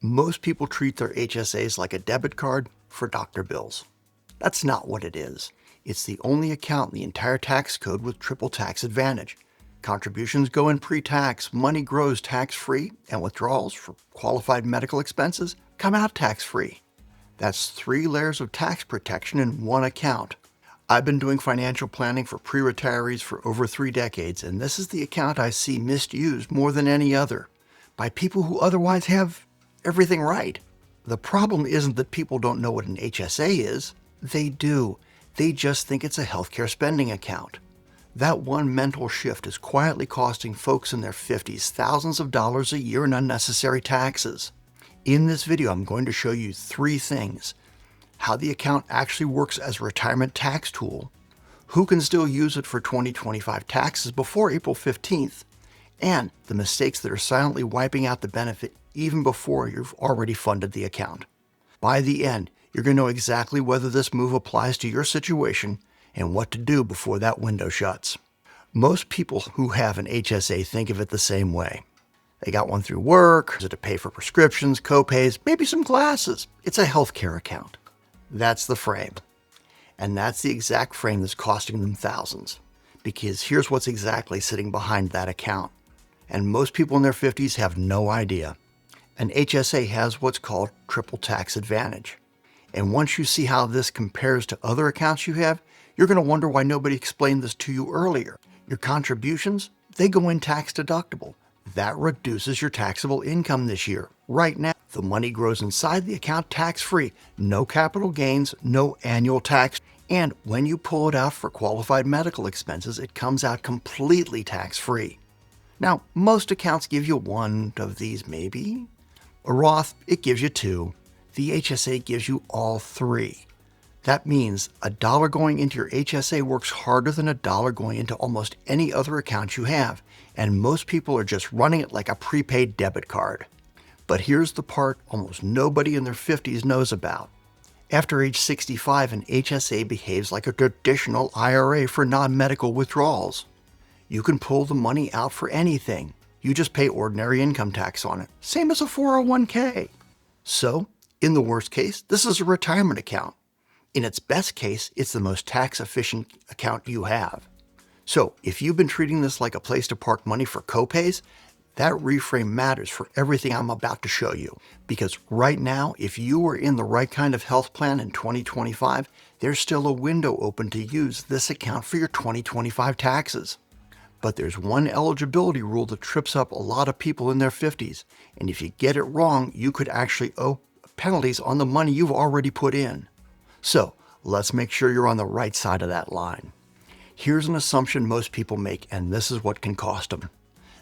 Most people treat their HSAs like a debit card for doctor bills. That's not what it is. It's the only account in the entire tax code with triple tax advantage. Contributions go in pre-tax, money grows tax-free, and withdrawals for qualified medical expenses come out tax-free. That's 3 layers of tax protection in one account. I've been doing financial planning for pre-retirees for over 3 decades, and this is the account I see misused more than any other by people who otherwise have everything right. The problem isn't that people don't know what an HSA is. They do. They just think it's a healthcare spending account. That one mental shift is quietly costing folks in their 50s thousands of dollars a year in unnecessary taxes. In this video, I'm going to show you 3 things: how the account actually works as a retirement tax tool, who can still use it for 2025 taxes before April 15th, and the mistakes that are silently wiping out the benefit even before you've already funded the account. By the end, you're going to know exactly whether this move applies to your situation and what to do before that window shuts. Most people who have an HSA think of it the same way. They got one through work, to pay for prescriptions, co-pays, maybe some glasses. It's a healthcare account. That's the frame. And that's the exact frame that's costing them thousands. Because here's what's exactly sitting behind that account. And most people in their 50s have no idea. An HSA has what's called triple tax advantage. And once you see how this compares to other accounts you have, you're going to wonder why nobody explained this to you earlier. Your contributions, they go in tax deductible. That reduces your taxable income this year. Right now, the money grows inside the account tax-free. No capital gains, no annual tax. And when you pull it out for qualified medical expenses, it comes out completely tax-free. Now, most accounts give you one of these maybe. A Roth, it gives you 2. The HSA gives you all 3. That means $1 going into your HSA works harder than $1 going into almost any other account you have, and most people are just running it like a prepaid debit card. But here's the part almost nobody in their 50s knows about. After age 65, an HSA behaves like a traditional IRA for non-medical withdrawals. You can pull the money out for anything. You just pay ordinary income tax on it, same as a 401k. So, in the worst case, this is a retirement account. In its best case, it's the most tax-efficient account you have. So, if you've been treating this like a place to park money for co-pays, that reframe matters for everything I'm about to show you. Because right now, if you are in the right kind of health plan in 2025, there's still a window open to use this account for your 2025 taxes. But there's one eligibility rule that trips up a lot of people in their 50s, and if you get it wrong, you could actually owe penalties on the money you've already put in. So let's make sure you're on the right side of that line. Here's an assumption most people make, and this is what can cost them.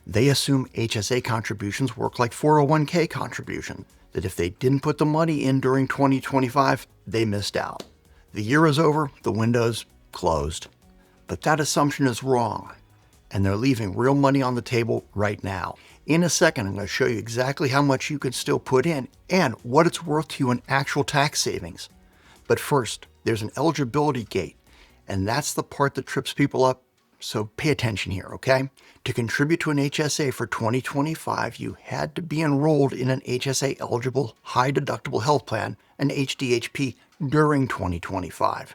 They assume HSA contributions work like 401k contribution, that if they didn't put the money in during 2025, they missed out. The year is over, the window's closed. But that assumption is wrong, and they're leaving real money on the table right now. In a second, I'm going to show you exactly how much you can still put in and what it's worth to you in actual tax savings. But first, there's an eligibility gate, and that's the part that trips people up, so pay attention here, okay? To contribute to an HSA for 2025, you had to be enrolled in an HSA-eligible high-deductible health plan, an HDHP, during 2025.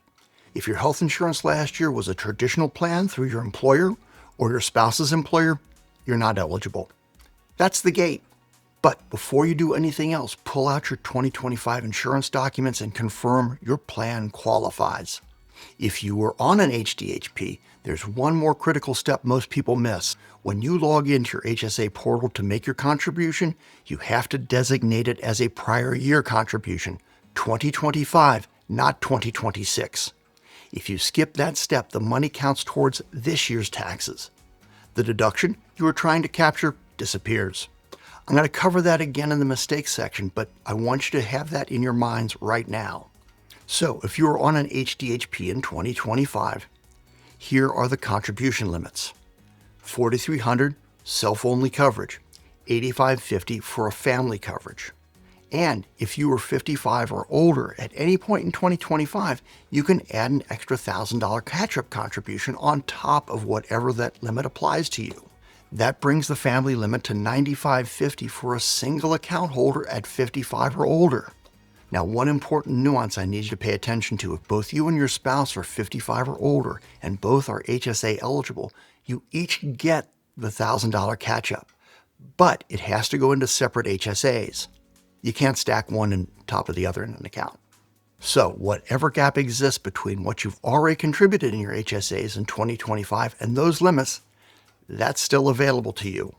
If your health insurance last year was a traditional plan through your employer or your spouse's employer, you're not eligible. That's the gate. But before you do anything else, pull out your 2025 insurance documents and confirm your plan qualifies. If you were on an HDHP, there's one more critical step most people miss. When you log into your HSA portal to make your contribution, you have to designate it as a prior year contribution, 2025, not 2026. If you skip that step, the money counts towards this year's taxes. The deduction you were trying to capture disappears. I'm going to cover that again in the mistakes section, but I want you to have that in your minds right now. So if you are on an HDHP in 2025, here are the contribution limits. $4,300 self-only coverage, $8,550 for a family coverage. And if you were 55 or older at any point in 2025, you can add an extra $1,000 catch-up contribution on top of whatever that limit applies to you. That brings the family limit to $95.50 for a single account holder at 55 or older. Now, one important nuance I need you to pay attention to: if both you and your spouse are 55 or older and both are HSA eligible, you each get the $1,000 catch-up, but it has to go into separate HSAs. You can't stack one on top of the other in an account. So whatever gap exists between what you've already contributed in your HSAs in 2025 and those limits, that's still available to you.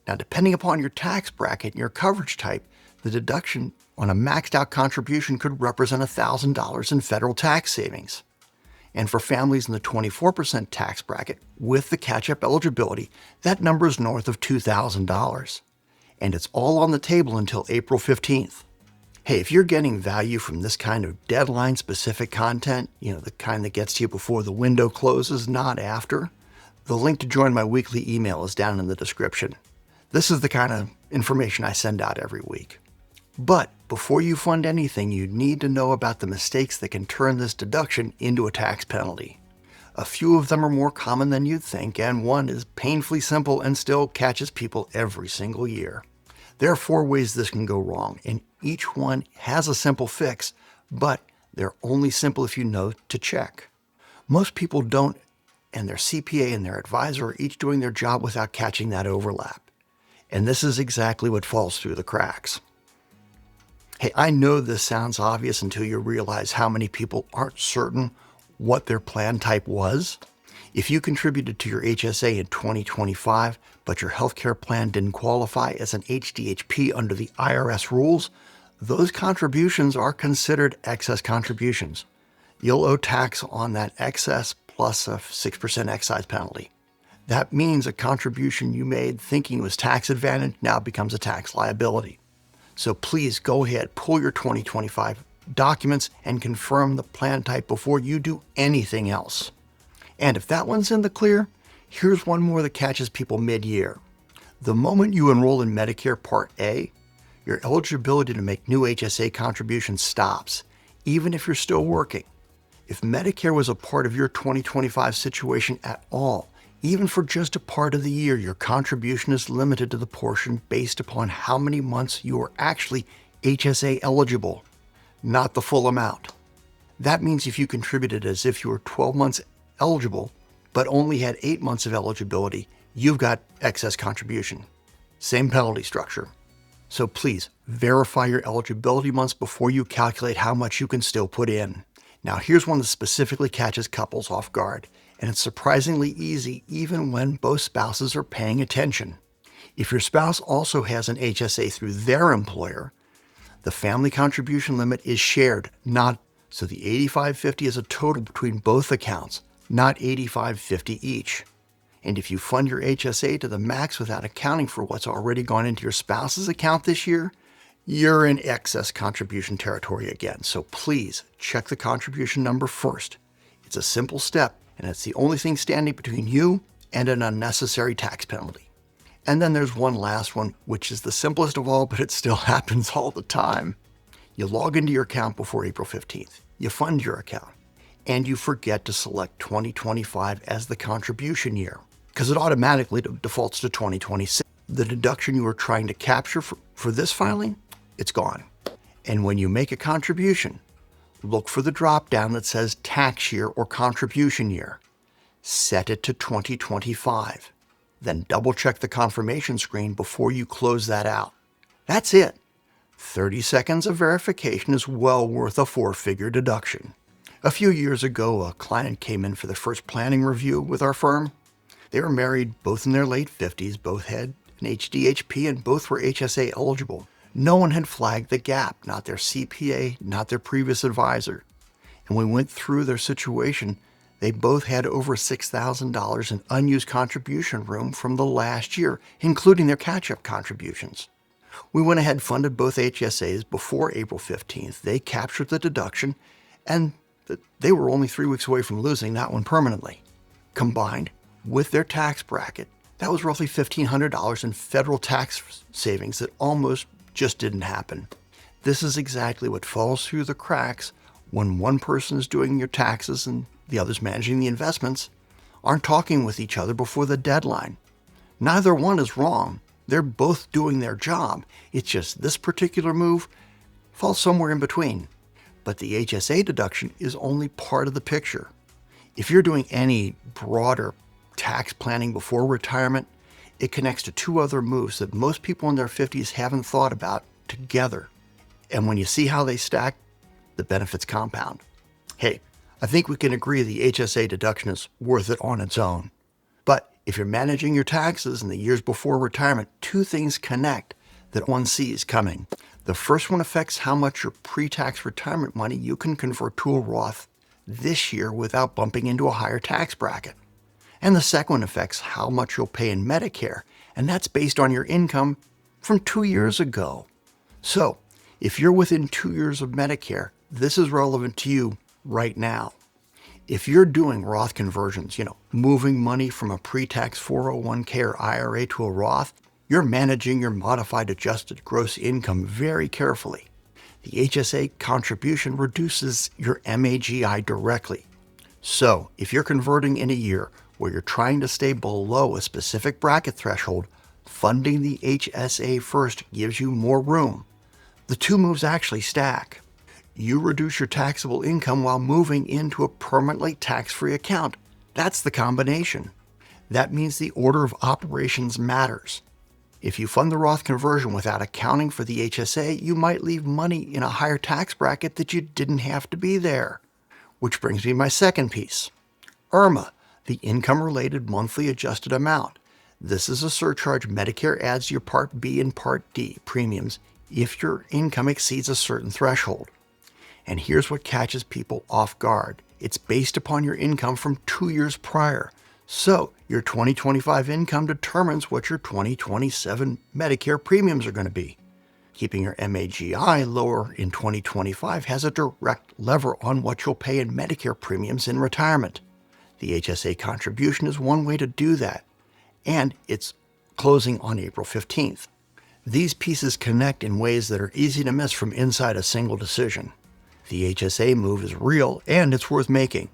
Now, depending upon your tax bracket and your coverage type, the deduction on a maxed out contribution could represent $1,000 in federal tax savings. And for families in the 24% tax bracket with the catch-up eligibility, that number is north of $2,000. And it's all on the table until April 15th. Hey, if you're getting value from this kind of deadline-specific content, the kind that gets to you before the window closes, not after, the link to join my weekly email is down in the description. This is the kind of information I send out every week. But before you fund anything, you need to know about the mistakes that can turn this deduction into a tax penalty. A few of them are more common than you'd think, and one is painfully simple and still catches people every single year. There are 4 ways this can go wrong, and each one has a simple fix, but they're only simple if you know to check. Most people don't, and their CPA and their advisor are each doing their job without catching that overlap. And this is exactly what falls through the cracks. Hey, I know this sounds obvious until you realize how many people aren't certain what their plan type was. If you contributed to your HSA in 2025, but your healthcare plan didn't qualify as an HDHP under the IRS rules, those contributions are considered excess contributions. You'll owe tax on that excess plus a 6% excise penalty. That means a contribution you made thinking was tax advantage now becomes a tax liability. So please go ahead, pull your 2025 documents and confirm the plan type before you do anything else. And if that one's in the clear, here's one more that catches people mid-year. The moment you enroll in Medicare Part A, your eligibility to make new HSA contributions stops, even if you're still working. If Medicare was a part of your 2025 situation at all, even for just a part of the year, your contribution is limited to the portion based upon how many months you are actually HSA eligible, not the full amount. That means if you contributed as if you were 12 months eligible, but only had 8 months of eligibility, you've got excess contribution. Same penalty structure. So please verify your eligibility months before you calculate how much you can still put in. Now here's one that specifically catches couples off guard, and it's surprisingly easy even when both spouses are paying attention. If your spouse also has an HSA through their employer, the family contribution limit is shared, so the $85.50 is a total between both accounts, not $85.50 each. And if you fund your HSA to the max without accounting for what's already gone into your spouse's account this year, you're in excess contribution territory again. So please check the contribution number first. It's a simple step, and it's the only thing standing between you and an unnecessary tax penalty. And then there's one last one, which is the simplest of all, but it still happens all the time. You log into your account before April 15th. You fund your account, and you forget to select 2025 as the contribution year, because it automatically defaults to 2026. The deduction you were trying to capture for this filing, it's gone. And when you make a contribution, look for the drop-down that says tax year or contribution year. Set it to 2025. Then double-check the confirmation screen before you close that out. That's it. 30 seconds of verification is well worth a 4-figure deduction. A few years ago, a client came in for their first planning review with our firm. They were married, both in their late 50s, both had an HDHP, and both were HSA eligible. No one had flagged the gap, not their CPA, not their previous advisor. And when we went through their situation, they both had over $6,000 in unused contribution room from the last year, including their catch-up contributions. We went ahead and funded both HSAs before April 15th. They captured the deduction, and they were only 3 weeks away from losing that one permanently. Combined with their tax bracket, that was roughly $1,500 in federal tax savings that almost just didn't happen. This is exactly what falls through the cracks when one person is doing your taxes and the other's managing the investments, aren't talking with each other before the deadline. Neither one is wrong. They're both doing their job. It's just this particular move falls somewhere in between. But the HSA deduction is only part of the picture. If you're doing any broader tax planning before retirement, it connects to two other moves that most people in their 50s haven't thought about together. And when you see how they stack, the benefits compound. Hey, I think we can agree the HSA deduction is worth it on its own. But if you're managing your taxes in the years before retirement, two things connect that one sees coming. The first one affects how much your pre-tax retirement money you can convert to a Roth this year without bumping into a higher tax bracket. And the second one affects how much you'll pay in Medicare, and that's based on your income from 2 years ago. So, if you're within 2 years of Medicare, this is relevant to you right now. If you're doing Roth conversions, moving money from a pre-tax 401k or IRA to a Roth, you're managing your modified adjusted gross income very carefully. The HSA contribution reduces your MAGI directly. So, if you're converting in a year where you're trying to stay below a specific bracket threshold, funding the HSA first gives you more room. The two moves actually stack. You reduce your taxable income while moving into a permanently tax-free account. That's the combination. That means the order of operations matters. If you fund the Roth conversion without accounting for the HSA, you might leave money in a higher tax bracket that you didn't have to be there. Which brings me to my second piece. IRMA, the income-related monthly adjusted amount. This is a surcharge Medicare adds to your Part B and Part D premiums if your income exceeds a certain threshold. And here's what catches people off guard. It's based upon your income from 2 years prior. So your 2025 income determines what your 2027 Medicare premiums are going to be. Keeping your MAGI lower in 2025 has a direct lever on what you'll pay in Medicare premiums in retirement. The HSA contribution is one way to do that, and it's closing on April 15th. These pieces connect in ways that are easy to miss from inside a single decision. The HSA move is real and it's worth making.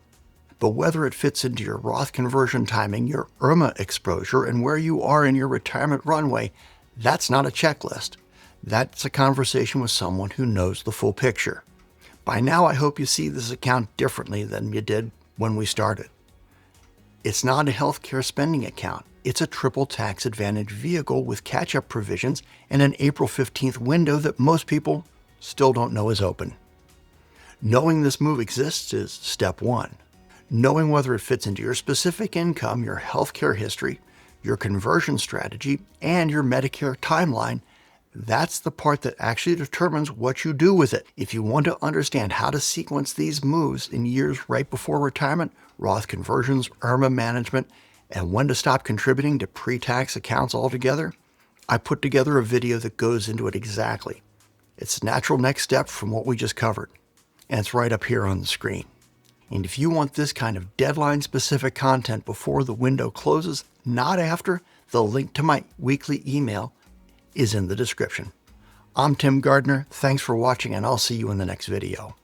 But whether it fits into your Roth conversion timing, your IRMA exposure, and where you are in your retirement runway, that's not a checklist. That's a conversation with someone who knows the full picture. By now, I hope you see this account differently than you did when we started. It's not a healthcare spending account. It's a triple tax advantage vehicle with catch-up provisions and an April 15th window that most people still don't know is open. Knowing this move exists is step one. Knowing whether it fits into your specific income, your healthcare history, your conversion strategy, and your Medicare timeline, that's the part that actually determines what you do with it. If you want to understand how to sequence these moves in years right before retirement, Roth conversions, IRMA management, and when to stop contributing to pre-tax accounts altogether, I put together a video that goes into it exactly. It's a natural next step from what we just covered, and it's right up here on the screen. And if you want this kind of deadline-specific content before the window closes, not after, the link to my weekly email is in the description. I'm Tim Gardner. Thanks for watching, and I'll see you in the next video.